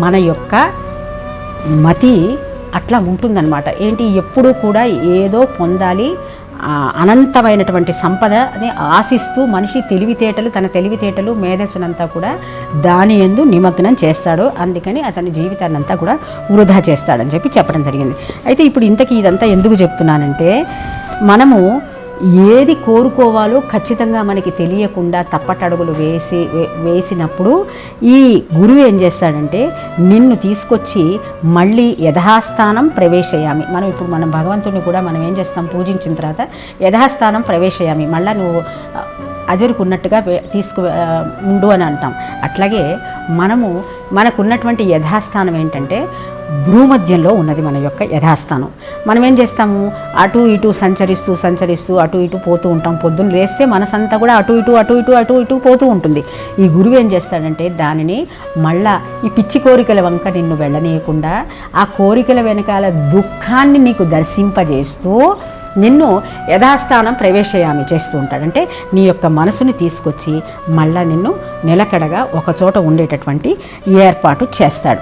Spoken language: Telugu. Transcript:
మన యొక్క మతి అట్లా ఉంటుందన్నమాట. ఏంటి, ఎప్పుడూ కూడా ఏదో పొందాలి, అనంతమైనటువంటి సంపదని ఆశిస్తూ మనిషి తన తెలివితేటలు మేధస్సునంతా కూడా దాని యందు నిమగ్నం చేస్తాడు. అందుకని అతని జీవితాన్ని అంతా కూడా వృధా చేస్తాడని చెప్పడం జరిగింది. అయితే ఇప్పుడు ఇంతకీ ఇదంతా ఎందుకు చెప్తున్నానంటే, మనము ఏది కోరుకోవాలో ఖచ్చితంగా మనకి తెలియకుండా తప్పటడుగులు వేసినప్పుడు ఈ గురువు ఏం చేస్తాడంటే నిన్ను తీసుకొచ్చి మళ్ళీ యథాస్థానం ప్రవేశయామి. మనం భగవంతుడిని కూడా మనం ఏం చేస్తాం, పూజించిన తర్వాత యథాస్థానం ప్రవేశయామి, మళ్ళీ నువ్వు అదురుకున్నట్టుగా ఉండు అని అంటాం. అట్లాగే మనకున్నటువంటి యథాస్థానం ఏంటంటే భూమధ్యంలో ఉన్నది మన యొక్క యథాస్థానం. మనం ఏం చేస్తాము, అటు ఇటు సంచరిస్తూ అటు ఇటు పోతూ ఉంటాం. పొద్దున్న లేస్తే మనసంతా కూడా అటు ఇటు పోతూ ఉంటుంది. ఈ గురువు ఏం చేస్తాడంటే దానిని మళ్ళా ఈ పిచ్చి కోరికల వంక నిన్ను వెళ్ళనీయకుండా ఆ కోరికల వెనకాల దుఃఖాన్ని నీకు దర్శింపజేస్తూ నిన్ను యథాస్థానం ప్రవేశయామి చేస్తూ ఉంటాడు. అంటే నీ యొక్క మనసుని తీసుకొచ్చి మళ్ళా నిన్ను నిలకడగా ఒక చోట ఉండేటటువంటి ఏర్పాటు చేస్తాడు.